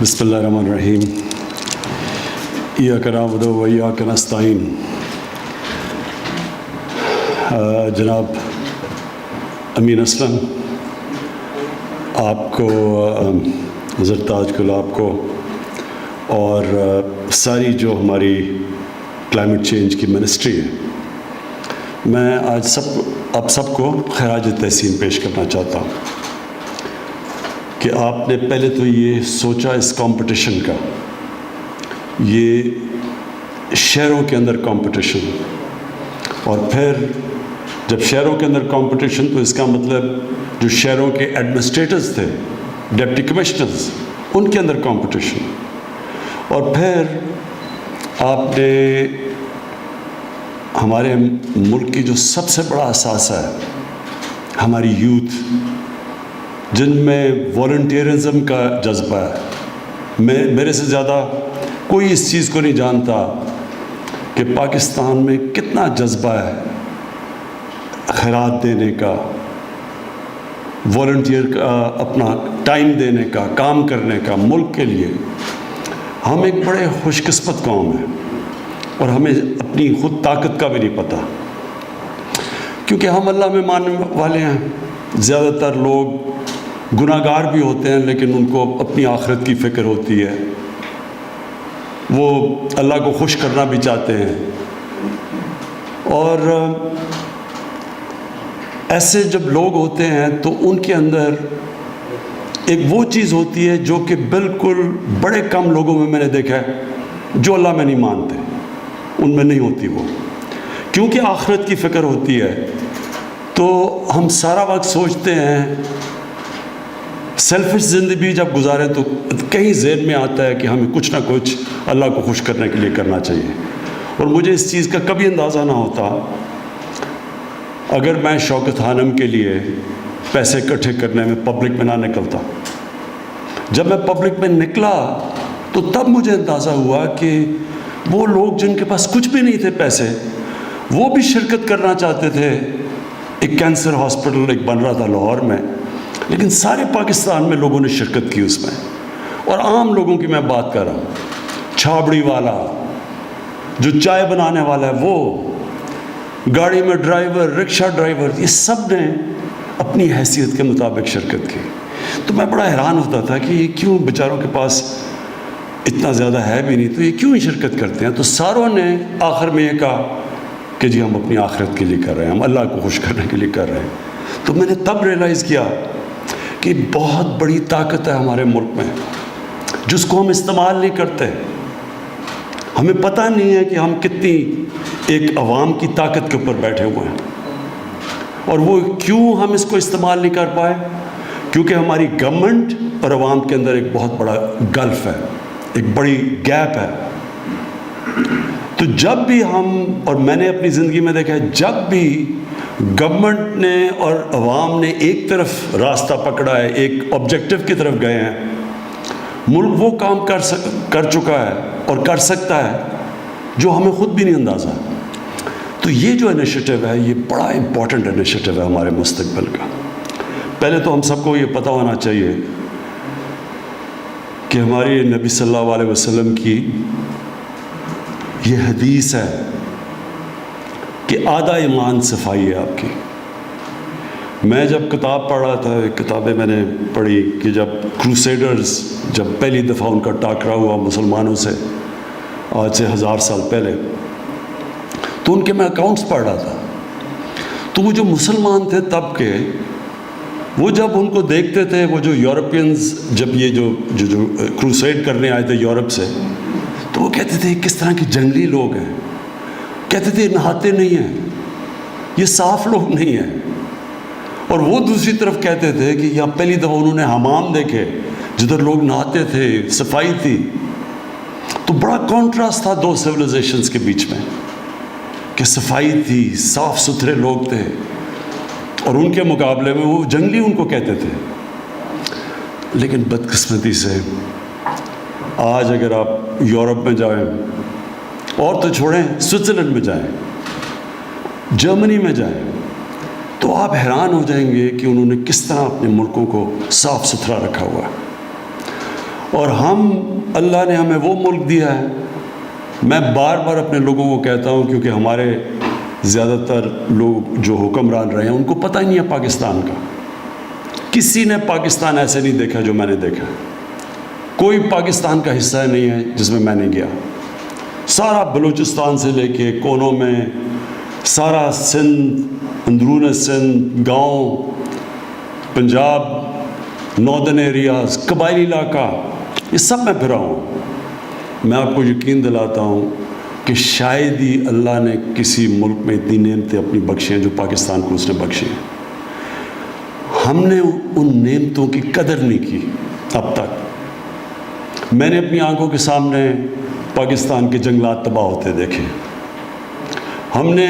بسم اللہ الرحمن الرحیم ایاک نعبد و ایاک نستعین۔ جناب امین اسلم، آپ کو، حضرت تاج گل آپ کو، اور ساری جو ہماری کلائمیٹ چینج کی منسٹری ہے، میں آج آپ سب کو خراج تحسین پیش کرنا چاہتا ہوں کہ آپ نے پہلے تو یہ سوچا اس کمپٹیشن کا، یہ شہروں کے اندر کمپٹیشن، اور پھر جب شہروں کے اندر کمپٹیشن تو اس کا مطلب جو شہروں کے ایڈمنسٹریٹرز تھے، ڈپٹی کمشنرز، ان کے اندر کمپٹیشن، اور پھر آپ نے ہمارے ملک کی جو سب سے بڑا اثاثہ ہے، ہماری یوتھ، جن میں والنٹیرزم کا جذبہ ہے، میرے سے زیادہ کوئی اس چیز کو نہیں جانتا کہ پاکستان میں کتنا جذبہ ہے خیرات دینے کا، والنٹیئر کا، اپنا ٹائم دینے کا، کام کرنے کا ملک کے لیے۔ ہم ایک بڑے خوش قسمت قوم ہیں، اور ہمیں اپنی خود طاقت کا بھی نہیں پتہ، کیونکہ ہم اللہ میں ماننے والے ہیں۔ زیادہ تر لوگ گناہ گار بھی ہوتے ہیں، لیکن ان کو اپنی آخرت کی فکر ہوتی ہے، وہ اللہ کو خوش کرنا بھی چاہتے ہیں، اور ایسے جب لوگ ہوتے ہیں تو ان کے اندر ایک وہ چیز ہوتی ہے جو کہ بالکل بڑے کم لوگوں میں نے دیکھا ہے جو اللہ میں نہیں مانتے، ان میں نہیں ہوتی وہ، کیونکہ آخرت کی فکر ہوتی ہے۔ تو ہم سارا وقت سوچتے ہیں، سیلفش زندگی جب گزاریں تو کہیں ذہن میں آتا ہے کہ ہمیں کچھ نہ کچھ اللہ کو خوش کرنے کے لیے کرنا چاہیے، اور مجھے اس چیز کا کبھی اندازہ نہ ہوتا اگر میں شوکت خانم کے لیے پیسے اکٹھے کرنے میں پبلک میں نہ نکلتا۔ جب میں پبلک میں نکلا تو تب مجھے اندازہ ہوا کہ وہ لوگ جن کے پاس کچھ بھی نہیں تھے پیسے، وہ بھی شرکت کرنا چاہتے تھے۔ ایک کینسر ہاسپٹل ایک بن رہا تھا لاہور میں، لیکن سارے پاکستان میں لوگوں نے شرکت کی اس میں، اور عام لوگوں کی میں بات کر رہا ہوں، چھابڑی والا، جو چائے بنانے والا ہے، وہ گاڑی میں ڈرائیور، رکشہ ڈرائیور، یہ سب نے اپنی حیثیت کے مطابق شرکت کی۔ تو میں بڑا حیران ہوتا تھا کہ یہ کیوں بیچاروں کے پاس اتنا زیادہ ہے بھی نہیں، تو یہ کیوں ہی شرکت کرتے ہیں؟ تو ساروں نے آخر میں یہ کہا کہ جی ہم اپنی آخرت کے لیے کر رہے ہیں، ہم اللہ کو خوش کرنے کے لیے کر رہے ہیں۔ تو میں نے تب ریئلائز کیا کہ بہت بڑی طاقت ہے ہمارے ملک میں، جس کو ہم استعمال نہیں کرتے۔ ہمیں پتہ نہیں ہے کہ ہم کتنی ایک عوام کی طاقت کے اوپر بیٹھے ہوئے ہیں، اور وہ کیوں ہم اس کو استعمال نہیں کر پائے؟ کیونکہ ہماری گورنمنٹ اور عوام کے اندر ایک بہت بڑا گلف ہے، ایک بڑی گیپ ہے۔ تو جب بھی ہم، اور میں نے اپنی زندگی میں دیکھا ہے، جب بھی گورنمنٹ نے اور عوام نے ایک طرف راستہ پکڑا ہے، ایک آبجیکٹو کی طرف گئے ہیں، ملک وہ کام کر چکا ہے اور کر سکتا ہے جو ہمیں خود بھی نہیں اندازہ۔ تو یہ جو انیشیٹو ہے، یہ بڑا امپورٹنٹ انیشیٹو ہے ہمارے مستقبل کا۔ پہلے تو ہم سب کو یہ پتہ ہونا چاہیے کہ ہماری نبی صلی اللہ علیہ وسلم کی یہ حدیث ہے کہ آدھا ایمان صفائی ہے آپ کی۔ میں جب کتاب پڑھ رہا تھا، کتابیں میں نے پڑھی کہ جب کروسیڈرز، جب پہلی دفعہ ان کا ٹاکرا ہوا مسلمانوں سے آج سے 1000 سال پہلے، تو ان کے میں اکاؤنٹس پڑھ رہا تھا۔ تو وہ جو مسلمان تھے تب کے، وہ جب ان کو دیکھتے تھے، وہ جو یورپینز جب یہ جو کروسیڈ کرنے آئے تھے یورپ سے، تو وہ کہتے تھے کس طرح کے جنگلی لوگ ہیں، کہتے تھے نہاتے نہیں ہیں، یہ صاف لوگ نہیں ہیں۔ اور وہ دوسری طرف کہتے تھے کہ یہاں پہلی دفعہ انہوں نے حمام دیکھے جدھر لوگ نہاتے تھے، صفائی تھی۔ تو بڑا کانٹراسٹ تھا دو سویلائزیشنز کے بیچ میں، کہ صفائی تھی، صاف ستھرے لوگ تھے، اور ان کے مقابلے میں وہ جنگلی ان کو کہتے تھے۔ لیکن بدقسمتی سے آج اگر آپ یورپ میں جائیں، اور تو چھوڑیں، سوئٹزرلینڈ میں جائیں، جرمنی میں جائیں، تو آپ حیران ہو جائیں گے کہ انہوں نے کس طرح اپنے ملکوں کو صاف ستھرا رکھا ہوا ہے۔ اور اللہ نے ہمیں وہ ملک دیا ہے. میں بار بار اپنے لوگوں کو کہتا ہوں، کیونکہ ہمارے زیادہ تر لوگ جو حکمران رہے ہیں ان کو پتہ ہی نہیں ہے پاکستان کا. کسی نے پاکستان ایسے نہیں دیکھا جو میں نے دیکھا. کوئی پاکستان کا حصہ نہیں ہے جس میں میں نہیں گیا. سارا بلوچستان سے لے کے کونوں میں، سارا سندھ، اندرون سندھ، گاؤں، پنجاب، ناردرن ایریاز، قبائلی علاقہ، یہ سب میں پھرا ہوں. میں آپ کو یقین دلاتا ہوں کہ شاید ہی اللہ نے کسی ملک میں اتنی نعمتیں اپنی بخشی ہیں جو پاکستان کو اس نے بخشی ہیں. ہم نے ان نعمتوں کی قدر نہیں کی اب تک. میں نے اپنی آنکھوں کے سامنے پاکستان کے جنگلات تباہ ہوتے دیکھے. ہم نے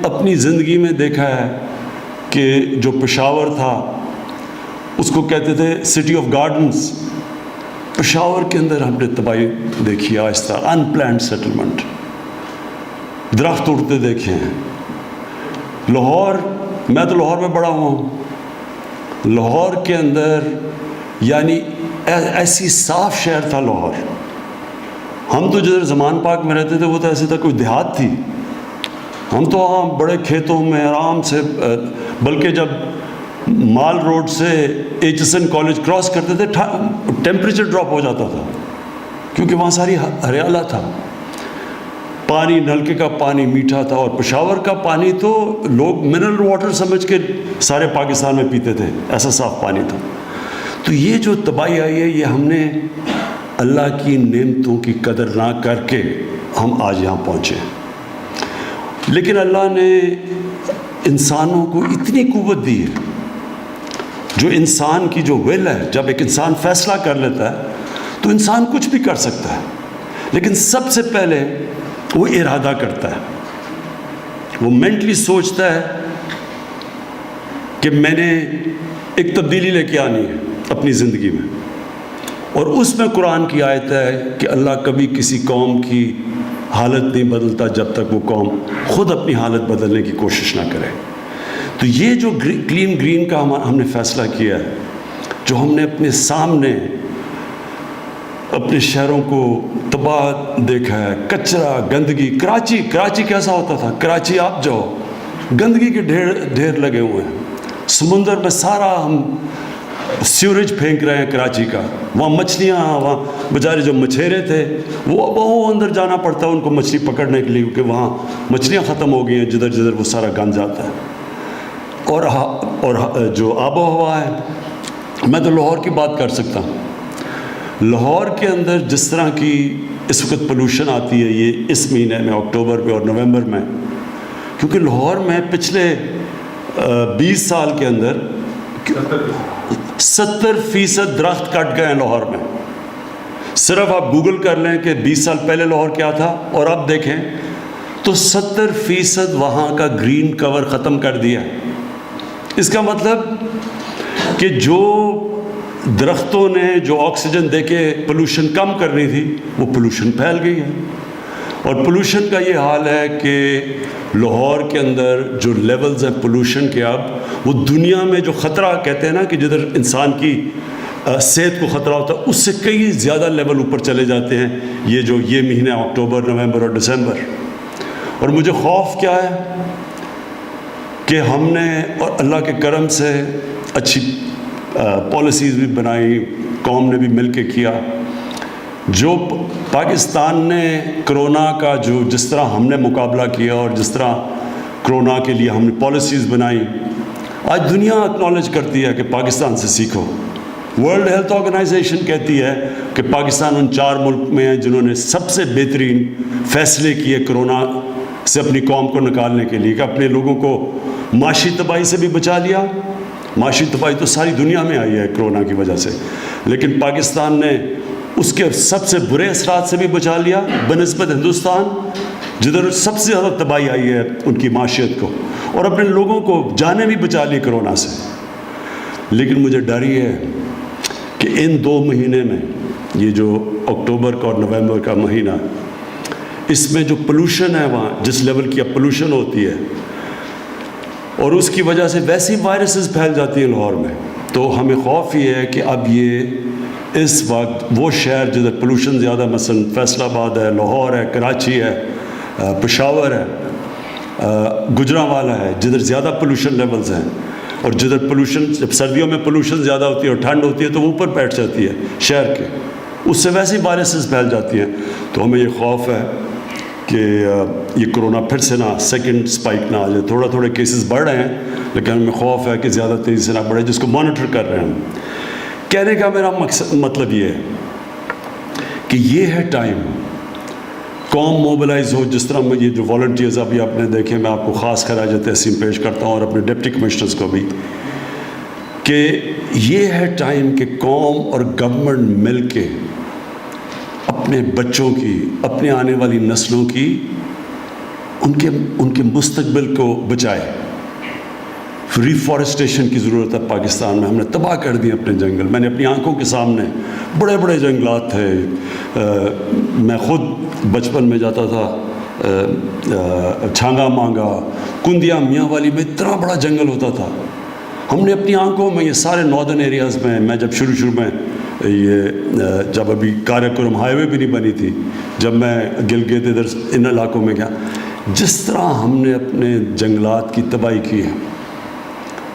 اپنی زندگی میں دیکھا ہے کہ جو پشاور تھا اس کو کہتے تھے سٹی آف گارڈنز. پشاور کے اندر ہم نے تباہی دیکھی آہستہ، ان پلانڈ سیٹلمنٹ، درخت اڑتے دیکھے ہیں. لاہور، میں تو لاہور میں بڑا ہوا ہوں. لاہور کے اندر یعنی ایسی صاف شہر تھا لاہور. ہم تو جدھر زمان پاک میں رہتے تھے وہ تو ایسے تھا کوئی دیہات تھی. ہم تو وہاں بڑے کھیتوں میں آرام سے، بلکہ جب مال روڈ سے H S N college cross کرتے تھے ٹیمپریچر ڈراپ ہو جاتا تھا، کیونکہ وہاں ساری ہریالہ تھا. پانی نلکے کا پانی میٹھا تھا، اور پشاور کا پانی تو لوگ منرل واٹر سمجھ کے سارے پاکستان میں پیتے تھے، ایسا صاف پانی تھا. تو یہ جو تباہی آئی ہے، یہ ہم نے اللہ کی نعمتوں کی قدر نہ کر کے ہم آج یہاں پہنچے. لیکن اللہ نے انسانوں کو اتنی قوت دی ہے، جو انسان کی جو ول ہے، جب ایک انسان فیصلہ کر لیتا ہے تو انسان کچھ بھی کر سکتا ہے. لیکن سب سے پہلے وہ ارادہ کرتا ہے، وہ مینٹلی سوچتا ہے کہ میں نے ایک تبدیلی لے کے آنی ہے اپنی زندگی میں. اور اس میں قرآن کی آیت ہے کہ اللہ کبھی کسی قوم کی حالت نہیں بدلتا جب تک وہ قوم خود اپنی حالت بدلنے کی کوشش نہ کرے. تو یہ جو کلین گرین کا ہم نے فیصلہ کیا ہے، جو ہم نے اپنے سامنے اپنے شہروں کو تباہ دیکھا ہے، کچرا، گندگی. کراچی کیسا ہوتا تھا؟ کراچی آپ جاؤ، گندگی کے ڈھیر لگے ہوئے ہیں. سمندر میں سارا ہم سیوریج پھینک رہے ہیں کراچی کا. وہاں مچھلیاں، وہاں بیچارے جو مچھیرے تھے وہ اندر جانا پڑتا ہے ان کو مچھلی پکڑنے کے لیے، کیونکہ وہاں مچھلیاں ختم ہو گئی ہیں جدھر جدھر وہ سارا گند جاتا ہے. اور جو آب و ہوا ہے، میں تو لاہور کی بات کر سکتا ہوں. لاہور کے اندر جس طرح کی اس وقت پولوشن آتی ہے، یہ اس مہینے میں اکتوبر میں اور نومبر میں، کیونکہ لاہور میں پچھلے 20 سال کے اندر 70% درخت کٹ گئے ہیں لاہور میں. صرف آپ گوگل کر لیں کہ 20 سال پہلے لاہور کیا تھا اور اب دیکھیں تو 70% وہاں کا گرین کور ختم کر دیا. اس کا مطلب کہ جو درختوں نے جو آکسیجن دے کے پولوشن کم کرنی تھی وہ پولوشن پھیل گئی ہے. اور پولوشن کا یہ حال ہے کہ لاہور کے اندر جو لیولز ہیں پولوشن کے، اب وہ دنیا میں جو خطرہ کہتے ہیں نا کہ جدھر انسان کی صحت کو خطرہ ہوتا ہے، اس سے کئی زیادہ لیول اوپر چلے جاتے ہیں یہ مہینہ اکتوبر، نومبر اور دسمبر. اور مجھے خوف کیا ہے کہ ہم نے اور اللہ کے کرم سے اچھی پالیسیز بھی بنائی، قوم نے بھی مل کے کیا. جو پاکستان نے کرونا کا جس طرح ہم نے مقابلہ کیا اور جس طرح کرونا کے لیے ہم نے پالیسیز بنائی، آج دنیا اکنالج کرتی ہے کہ پاکستان سے سیکھو. ورلڈ ہیلتھ آرگنائزیشن کہتی ہے کہ پاکستان ان 4 ملک میں ہیں جنہوں نے سب سے بہترین فیصلے کیے کرونا سے اپنی قوم کو نکالنے کے لیے، کہ اپنے لوگوں کو معاشی تباہی سے بھی بچا لیا. معاشی تباہی تو ساری دنیا میں آئی ہے کرونا کی وجہ سے، لیکن پاکستان نے اس کے سب سے برے اثرات سے بھی بچا لیا بنسبت ہندوستان، جدھر سب سے زیادہ تباہی آئی ہے ان کی معاشیت کو، اور اپنے لوگوں کو جانیں بھی بچا لی کرونا سے. لیکن مجھے ڈر یہ ہے کہ ان 2 مہینے میں، یہ جو اکتوبر کا اور نومبر کا مہینہ، اس میں جو پولوشن ہے، وہاں جس لیول کی اب پولوشن ہوتی ہے اور اس کی وجہ سے ویسی وائرسز پھیل جاتی ہیں لاہور میں، تو ہمیں خوف یہ ہے کہ اب یہ اس وقت وہ شہر جدھر پولوشن زیادہ، مثلا فیصل آباد ہے، لاہور ہے، کراچی ہے، پشاور ہے، گجرانوالہ ہے، جدھر زیادہ پولوشن لیولز ہیں، اور جدھر پولوشن جب سردیوں میں پولوشن زیادہ ہوتی ہے اور ٹھنڈ ہوتی ہے تو وہ اوپر بیٹھ جاتی ہے شہر کے، اس سے ویسے ہی وائرسز پھیل جاتی ہیں. تو ہمیں یہ خوف ہے کہ یہ کرونا پھر سے نہ سیکنڈ سپائک نہ آ جائے. تھوڑے کیسز بڑھ رہے ہیں لیکن ہمیں خوف ہے کہ زیادہ تیزی سے نہ بڑھے، جس کو مانیٹر کر رہے ہیں ہم. کہنے کا میرا مطلب یہ ہے کہ یہ ہے ٹائم، قوم موبلائز ہو. جس طرح یہ جو والنٹیئرز ابھی آپ نے دیکھے، میں آپ کو خاص خراج تحسین پیش کرتا ہوں اور اپنے ڈپٹی کمشنرز کو بھی، کہ یہ ہے ٹائم کہ قوم اور گورنمنٹ مل کے اپنے بچوں کی، اپنے آنے والی نسلوں کی، ان کے مستقبل کو بچائے. ریفارسٹیشن کی ضرورت ہے پاکستان میں. ہم نے تباہ کر دیے اپنے جنگل. میں نے اپنی آنکھوں کے سامنے بڑے بڑے جنگلات تھے. میں خود بچپن میں جاتا تھا چھانگا مانگا، کندیا میاں والی میں اتنا بڑا جنگل ہوتا تھا. ہم نے اپنی آنکھوں میں یہ سارے ناردرن ایریاز میں جب شروع میں یہ جب ابھی کارکرم ہائی وے بھی نہیں بنی تھی، جب میں گلگت ادھر ان علاقوں میں گیا، جس طرح ہم نے اپنے جنگلات کی تباہی کی ہے،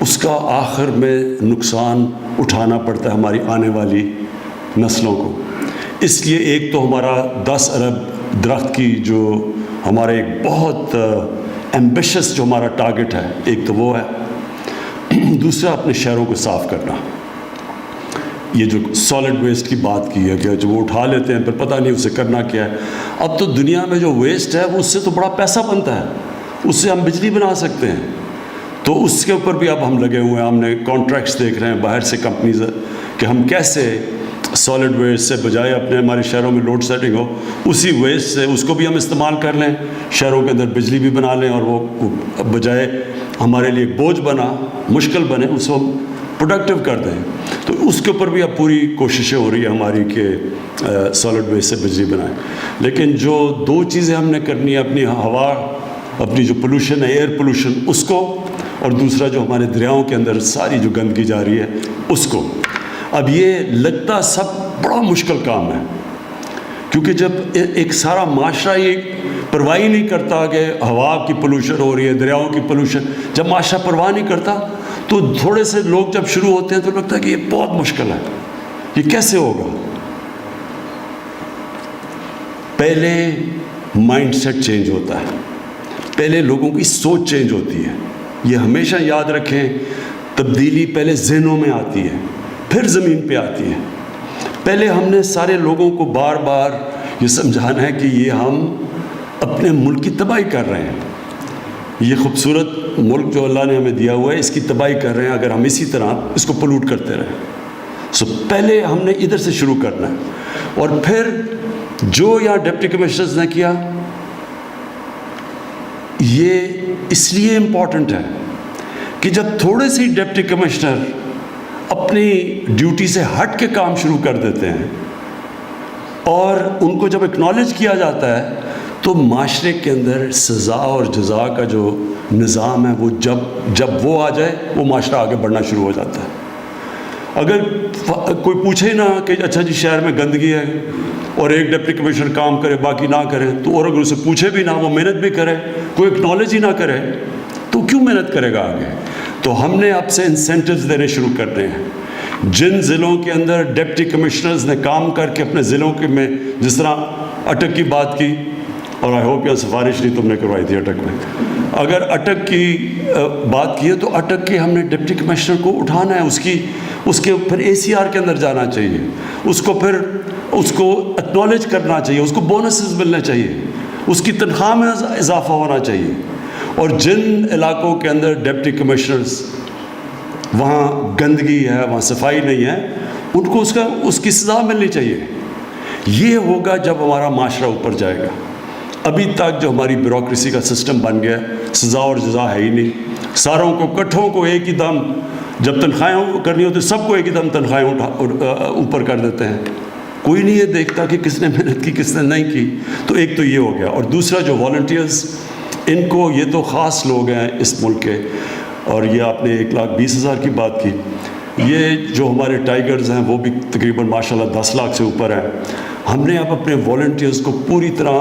اس کا آخر میں نقصان اٹھانا پڑتا ہے ہماری آنے والی نسلوں کو. اس لیے ایک تو ہمارا 10 ارب درخت کی جو ہمارا ایک بہت ایمبیشس جو ہمارا ٹارگٹ ہے، ایک تو وہ ہے. دوسرا اپنے شہروں کو صاف کرنا. یہ جو سالڈ ویسٹ کی بات کی ہے کہ جو وہ اٹھا لیتے ہیں پھر پتہ نہیں اسے کرنا کیا ہے. اب تو دنیا میں جو ویسٹ ہے وہ اس سے تو بڑا پیسہ بنتا ہے، اس سے ہم بجلی بنا سکتے ہیں. تو اس کے اوپر بھی اب ہم لگے ہوئے ہیں. ہم نے کانٹریکٹس دیکھ رہے ہیں باہر سے کمپنیز کہ ہم کیسے سالڈ ویسٹ سے بجائے اپنے ہمارے شہروں میں لوڈ سیٹنگ ہو، اسی ویسٹ سے اس کو بھی ہم استعمال کر لیں، شہروں کے اندر بجلی بھی بنا لیں، اور وہ بجائے ہمارے لیے بوجھ بنا، مشکل بنے، اس کو ہم پروڈکٹیو کر دیں. تو اس کے اوپر بھی اب پوری کوششیں ہو رہی ہیں ہماری کہ سالڈ ویسٹ سے بجلی بنائیں. لیکن جو 2 چیزیں ہم نے کرنی ہے، اپنی ہوا، اپنی جو پولوشن ہے ایئر پولوشن، اس کو، اور دوسرا جو ہمارے دریاؤں کے اندر ساری جو گندگی جا رہی ہے اس کو. اب یہ لگتا سب بڑا مشکل کام ہے، کیونکہ جب ایک سارا معاشرہ یہ پرواہ نہیں کرتا کہ ہوا کی پولوشن ہو رہی ہے، دریاؤں کی پولوشن، جب معاشرہ پرواہ نہیں کرتا تو تھوڑے سے لوگ جب شروع ہوتے ہیں تو لگتا ہے کہ یہ بہت مشکل ہے، یہ کیسے ہوگا. پہلے مائنڈ سیٹ چینج ہوتا ہے، پہلے لوگوں کی سوچ چینج ہوتی ہے. یہ ہمیشہ یاد رکھیں، تبدیلی پہلے ذہنوں میں آتی ہے، پھر زمین پہ آتی ہے. پہلے ہم نے سارے لوگوں کو بار بار یہ سمجھانا ہے کہ یہ ہم اپنے ملک کی تباہی کر رہے ہیں. یہ خوبصورت ملک جو اللہ نے ہمیں دیا ہوا ہے، اس کی تباہی کر رہے ہیں اگر ہم اسی طرح اس کو پولوٹ کرتے رہیں. پہلے ہم نے ادھر سے شروع کرنا ہے. اور پھر جو یہاں ڈپٹی کمشنرز نے کیا، یہ اس لیے امپورٹنٹ ہے کہ جب تھوڑے سی ڈپٹی کمشنر اپنی ڈیوٹی سے ہٹ کے کام شروع کر دیتے ہیں اور ان کو جب اکنالج کیا جاتا ہے، تو معاشرے کے اندر سزا اور جزا کا جو نظام ہے وہ جب وہ آ جائے، وہ معاشرہ آگے بڑھنا شروع ہو جاتا ہے. اگر کوئی پوچھے نہ کہ اچھا جی شہر میں گندگی ہے اور ایک ڈپٹی کمشنر کام کرے باقی نہ کرے، تو اور اگر اسے پوچھے بھی نہ، وہ محنت بھی کرے، کوئی اکنالج ہی نہ کرے، تو کیوں محنت کرے گا آگے. تو ہم نے اب سے انسینٹیوز دینے شروع کرنے ہیں. جن ضلعوں کے اندر ڈپٹی کمشنرز نے کام کر کے اپنے ضلعوں کے میں، جس طرح اٹک کی بات کی، اور آئی ہوپ یہ سفارش نہیں تم نے کروائی تھی اٹک میں، اگر اٹک کی بات کی ہے تو اٹک کے ہم نے ڈپٹی کمشنر کو اٹھانا ہے، اس کے پھر ACR کے اندر جانا چاہیے، اس کو اکنالج کرنا چاہیے، اس کو بونسز ملنے چاہیے، اس کی تنخواہ میں اضافہ ہونا چاہیے. اور جن علاقوں کے اندر ڈپٹی کمشنرز وہاں گندگی ہے، وہاں صفائی نہیں ہے، ان کو اس کی سزا ملنی چاہیے. یہ ہوگا جب ہمارا معاشرہ اوپر جائے گا. ابھی تک جو ہماری بیوروکریسی کا سسٹم بن گیا ہے، سزا اور جزا ہے ہی نہیں. ساروں کو کٹھوں کو ایک ہی دم جب تنخواہیں کرنی ہوتی سب کو ایک ہی دم تنخواہیں اوپر کر دیتے ہیں. کوئی نہیں یہ دیکھتا کہ کس نے محنت کی کس نے نہیں کی. تو ایک تو یہ ہو گیا. اور دوسرا جو والنٹیئرز، ان کو، یہ تو خاص لوگ ہیں اس ملک کے، اور یہ آپ نے 1,20,000 کی بات کی. یہ جو ہمارے ٹائیگرز ہیں وہ بھی تقریباً ماشاءاللہ 10 لاکھ سے اوپر ہیں. ہم نے اب اپنے والنٹیئرز کو پوری طرح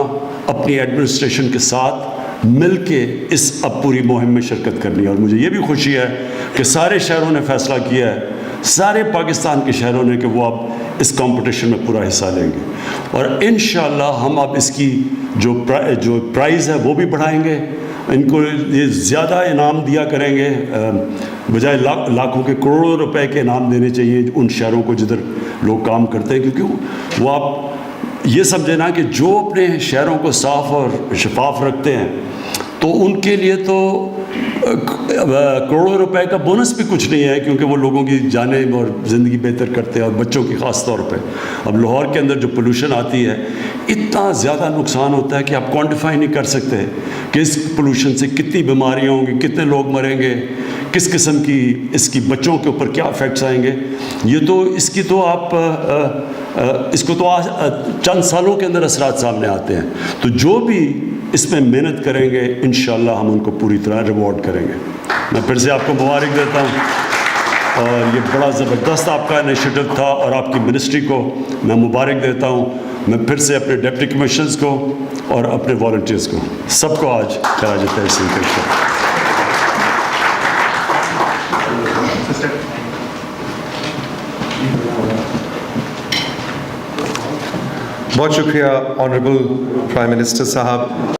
اپنی ایڈمنسٹریشن کے ساتھ مل کے اس اب پوری مہم میں شرکت کرنی ہے. اور مجھے یہ بھی خوشی ہے کہ سارے شہروں نے فیصلہ کیا ہے, سارے پاکستان کے شہروں نے, کہ وہ اب اس کمپٹیشن میں پورا حصہ لیں گے. اور انشاءاللہ ہم اب اس کی جو پرائز ہے وہ بھی بڑھائیں گے. ان کو یہ زیادہ انعام دیا کریں گے, بجائے لاکھوں کے کروڑوں روپے کے انعام دینے چاہیے ان شہروں کو جدھر لوگ کام کرتے ہیں. کیونکہ وہ آپ یہ سمجھیں نا کہ جو اپنے شہروں کو صاف اور شفاف رکھتے ہیں تو ان کے لیے تو کروڑوں روپے کا بونس بھی کچھ نہیں ہے, کیونکہ وہ لوگوں کی جانیں اور زندگی بہتر کرتے ہیں, اور بچوں کی خاص طور پہ. اب لاہور کے اندر جو پولوشن آتی ہے اتنا زیادہ نقصان ہوتا ہے کہ آپ کوانٹیفائی نہیں کر سکتے کہ اس پولوشن سے کتنی بیماریاں ہوں گی, کتنے لوگ مریں گے, کس قسم کی اس کی بچوں کے اوپر کیا افیکٹس آئیں گے. یہ تو اس کی تو آپ اس کو تو چند سالوں کے اندر اثرات سامنے آتے ہیں. تو جو بھی اس میں محنت کریں گے انشاءاللہ ہم ان کو پوری طرح ریوارڈ کریں گے. میں پھر سے آپ کو مبارک دیتا ہوں, اور یہ بڑا زبردست آپ کا انیشیٹو تھا, اور آپ کی منسٹری کو میں مبارک دیتا ہوں. میں پھر سے اپنے ڈپٹی کمشنرز کو اور اپنے والنٹیئرز کو سب کو آج خراج تحسین پیش کرتا ہوں. بہت شکریہ آنریبل پرائم منسٹر صاحب.